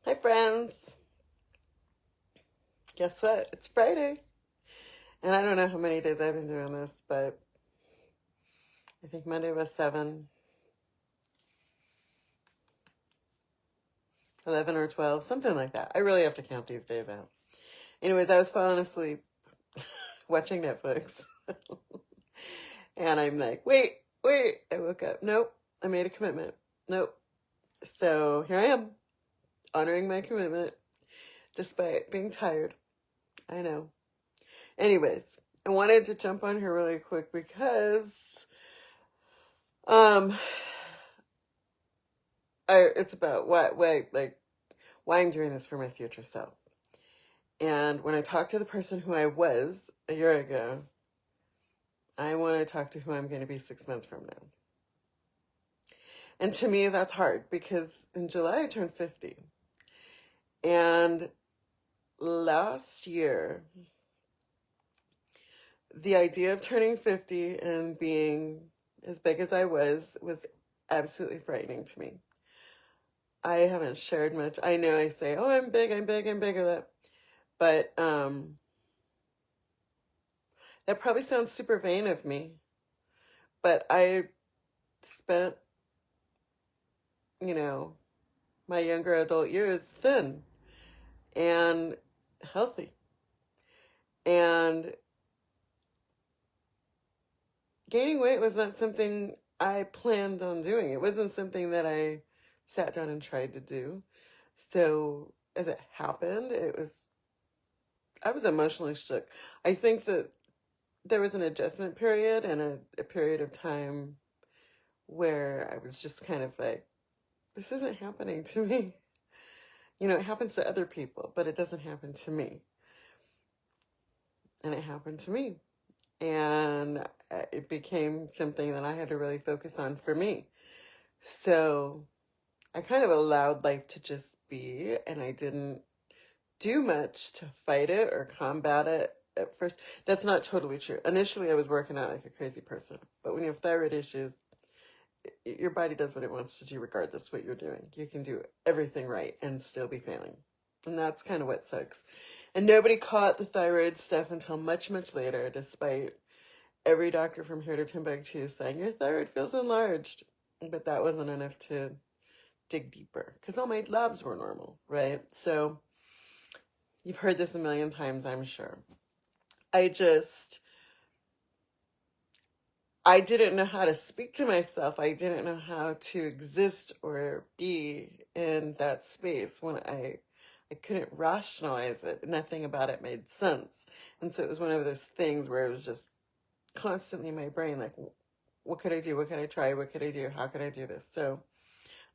Hi, friends. Guess what? It's Friday. And I don't know how many days I've been doing this, but I think Monday was 7, 11, or 12, something like that. I really have to count these days out. Anyways, I was falling asleep watching Netflix. And I'm like, wait. I woke up. Nope. I made a commitment. Nope. So here I am, honoring my commitment despite being tired. I know. Anyways, I wanted to jump on here really quick because um it's about why I'm doing this for my future self. And when I talk to the person who I was a year ago, I want to talk to who I'm going to be 6 months from now. And to me, that's hard because in July I turned 50. And last year, the idea of turning 50 and being as big as I was absolutely frightening to me. I haven't shared much. I know I say, oh, I'm big of that. But that probably sounds super vain of me. But I spent, my younger adult years thin and healthy. And gaining weight was not something I planned on doing. It wasn't something that I sat down and tried to do. So as it happened, I was emotionally shook. I think that there was an adjustment period and a period of time where I was just kind of like, this isn't happening to me. It happens to other people, but it doesn't happen to me. And it happened to me. And it became something that I had to really focus on for me. So I kind of allowed life to just be, and I didn't do much to fight it or combat it at first. That's not totally true. Initially, I was working out like a crazy person. But when you have thyroid issues, your body does what it wants to do regardless of what you're doing. You can do everything right and still be failing. And that's kind of what sucks. And nobody caught the thyroid stuff until much, much later, despite every doctor from here to Timbuktu saying, your thyroid feels enlarged. But that wasn't enough to dig deeper because all my labs were normal, right? So you've heard this a million times, I'm sure. I didn't know how to speak to myself. I didn't know how to exist or be in that space when I couldn't rationalize it. Nothing about it made sense. And so it was one of those things where it was just constantly in my brain, like, what could I do? What could I try? What could I do? How could I do this? So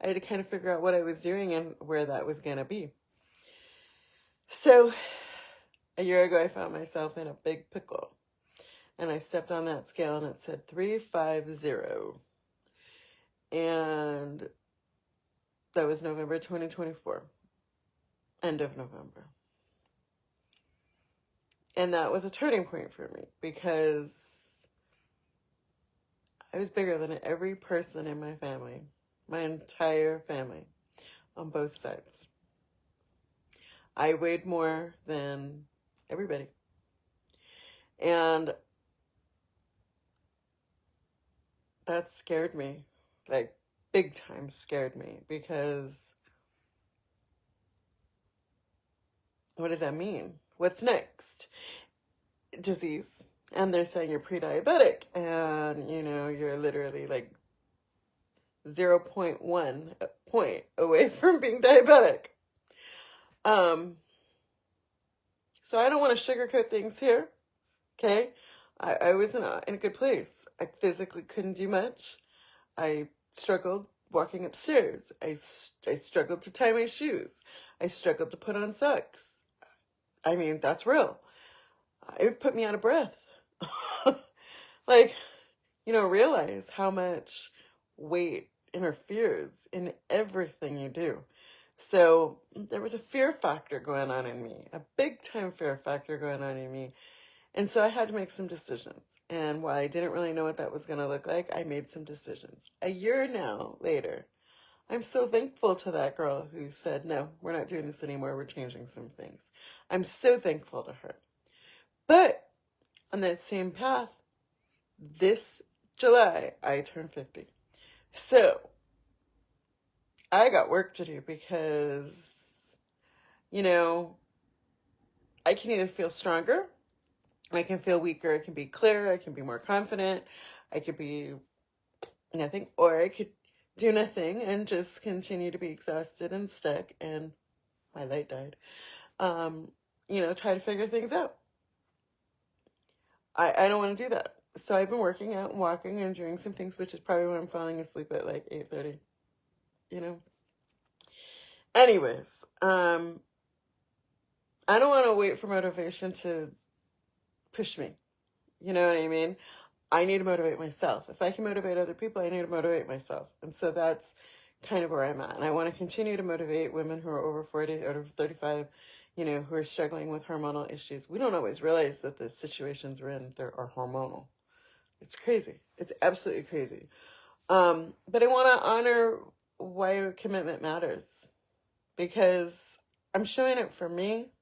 I had to kind of figure out what I was doing and where that was going to be. So a year ago, I found myself in a big pickle. And I stepped on that scale and it said 350. And that was November 2024. End of November. And that was a turning point for me because I was bigger than every person in my family, my entire family, on both sides. I weighed more than everybody. And that scared me, like big time scared me, because what does that mean? What's next? Disease. And they're saying you're pre-diabetic and, you're literally like 0.1 point away from being diabetic. So I don't want to sugarcoat things here, okay? I was not in a good place. I physically couldn't do much. I struggled walking upstairs. I struggled to tie my shoes. I struggled to put on socks. I mean, that's real. It put me out of breath. Like, realize how much weight interferes in everything you do. So there was a fear factor going on in me, a big time fear factor going on in me. And so I had to make some decisions. And while I didn't really know what that was going to look like, I made some decisions. A year now later, I'm so thankful to that girl who said, no, we're not doing this anymore. We're changing some things. I'm so thankful to her. But on that same path, this July, I turned 50. So I got work to do because, you know, I can either feel stronger, I can feel weaker, I can be clearer, I can be more confident, I could be nothing, or I could do nothing and just continue to be exhausted and stuck, and my light died. Try to figure things out. I don't want to do that. So I've been working out and walking and doing some things, which is probably why I'm falling asleep at like 8:30, you know. Anyways, I don't want to wait for motivation to push me. You know what I mean? I need to motivate myself. If I can motivate other people, I need to motivate myself. And so that's kind of where I'm at. And I want to continue to motivate women who are over 40, over 35, who are struggling with hormonal issues. We don't always realize that the situations we're in are hormonal. It's crazy. It's absolutely crazy. But I want to honor why commitment matters, because I'm showing it for me,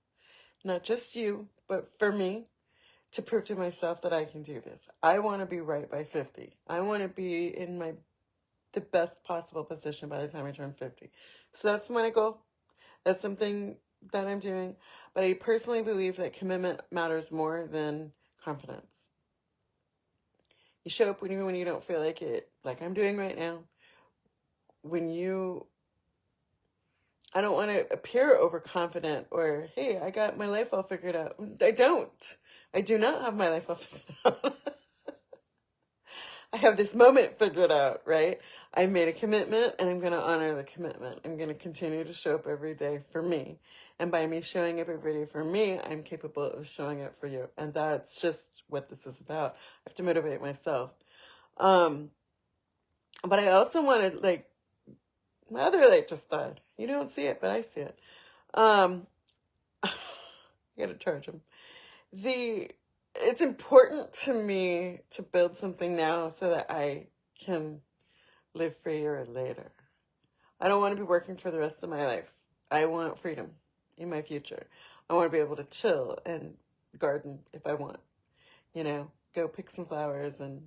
not just you, but for me, to prove to myself that I can do this. I want to be right by 50. I want to be in the best possible position by the time I turn 50. So that's my goal. That's something that I'm doing. But I personally believe that commitment matters more than confidence. You show up even when you don't feel like it, like I'm doing right now. I don't want to appear overconfident or, hey, I got my life all figured out. I don't. I do not have my life all figured out. I have this moment figured out, right? I made a commitment and I'm going to honor the commitment. I'm going to continue to show up every day for me. And by me showing up every day for me, I'm capable of showing up for you. And that's just what this is about. I have to motivate myself. But I also wanted, my other light just died. You don't see it, but I see it. I gotta charge them. It's important to me to build something now so that I can live freer later. I don't want to be working for the rest of my life. I want freedom in my future. I want to be able to chill and garden if I want. Go pick some flowers and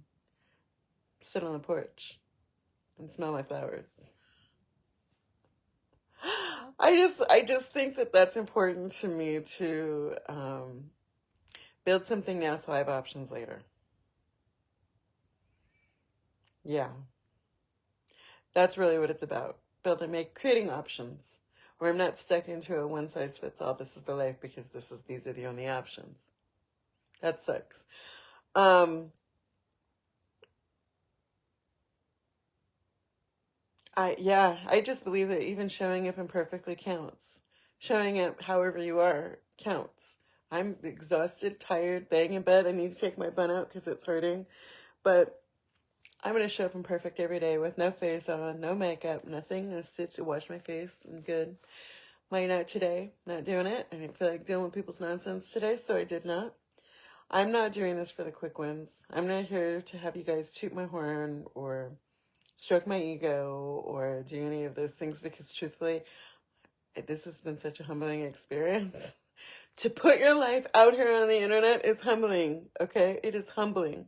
sit on the porch and smell my flowers. I just think that that's important to me to build something now so I have options later. Yeah. That's really what it's about. Creating options where I'm not stuck into a one size fits all. This is the life because these are the only options. That sucks. I just believe that even showing up imperfectly counts. Showing up however you are counts. I'm exhausted, tired, laying in bed. I need to take my bun out because it's hurting. But I'm going to show up imperfect every day with no face on, no makeup, nothing. I stitch to wash my face. I'm good. Why not today? Not doing it. I didn't feel like dealing with people's nonsense today, so I did not. I'm not doing this for the quick wins. I'm not here to have you guys toot my horn or stroke my ego or do any of those things, because truthfully, this has been such a humbling experience. To put your life out here on the internet is humbling, okay? It is humbling.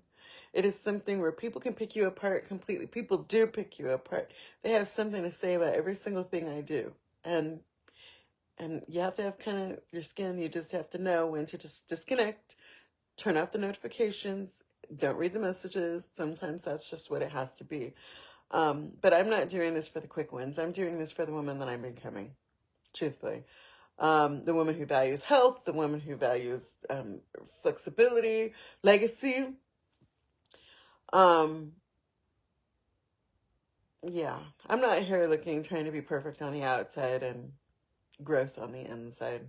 It is something where people can pick you apart completely. People do pick you apart. They have something to say about every single thing I do. And you have to have kind of your skin. You just have to know when to just disconnect, turn off the notifications, don't read the messages. Sometimes that's just what it has to be. But I'm not doing this for the quick wins. I'm doing this for the woman that I'm becoming, truthfully. The woman who values health, the woman who values flexibility, legacy. Yeah, I'm not here trying to be perfect on the outside and growth on the inside.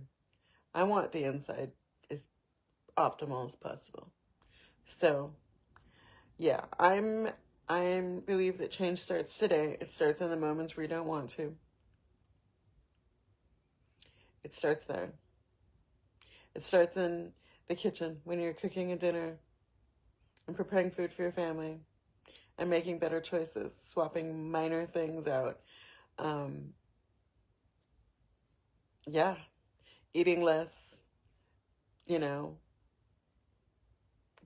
I want the inside as optimal as possible. So, yeah, I believe that change starts today. It starts in the moments where you don't want to. It starts there. It starts in the kitchen when you're cooking a dinner and preparing food for your family and making better choices, swapping minor things out. Um, yeah, eating less, you know,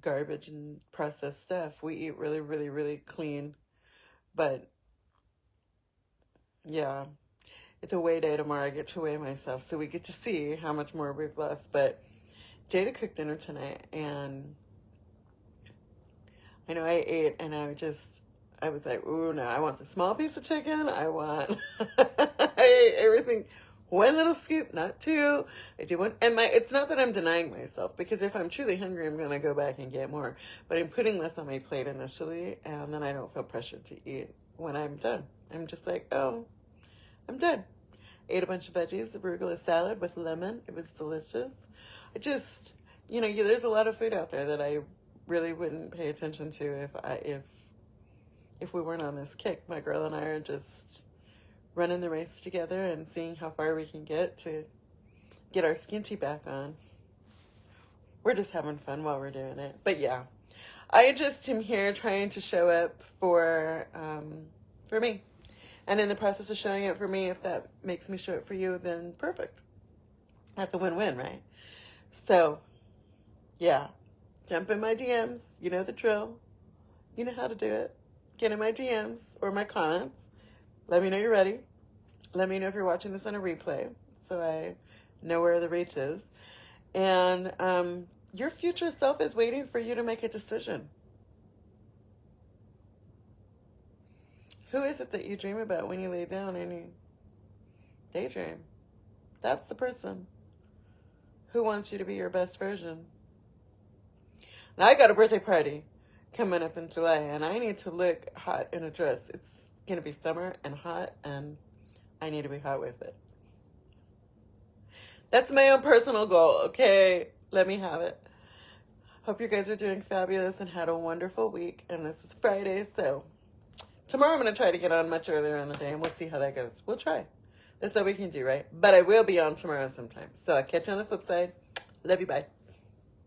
garbage and processed stuff. We eat really, really, really clean. But yeah, it's a weigh day tomorrow. I get to weigh myself, so we get to see how much more we've lost. But Jada cooked dinner tonight, and I know I ate, and I was like, ooh, no, I want the small piece of chicken. I ate everything. One little scoop, not two. I do one, and it's not that I'm denying myself, because if I'm truly hungry, I'm going to go back and get more. But I'm putting less on my plate initially, and then I don't feel pressured to eat when I'm done. I'm just like, oh, I'm done. Ate a bunch of veggies, arugula salad with lemon. It was delicious. I just, there's a lot of food out there that I really wouldn't pay attention to if we weren't on this kick. My girl and I are just running the race together and seeing how far we can get to get our skinty back on. We're just having fun while we're doing it. But yeah, I just am here trying to show up for me. And in the process of showing up for me, if that makes me show up for you, then perfect. That's a win-win, right? So, yeah. Jump in my DMs. You know the drill. You know how to do it. Get in my DMs or my comments. Let me know you're ready. Let me know if you're watching this on a replay, so I know where the reach is. And your future self is waiting for you to make a decision. Who is it that you dream about when you lay down and you daydream? That's the person who wants you to be your best version. Now, I got a birthday party coming up in July, and I need to look hot in a dress. It's going to be summer and hot, and I need to be hot with it. That's my own personal goal, okay? Let me have it. Hope you guys are doing fabulous and had a wonderful week, and this is Friday, so tomorrow I'm going to try to get on much earlier in the day, and we'll see how that goes. We'll try. That's all we can do, right? But I will be on tomorrow sometime. So I'll catch you on the flip side. Love you, bye.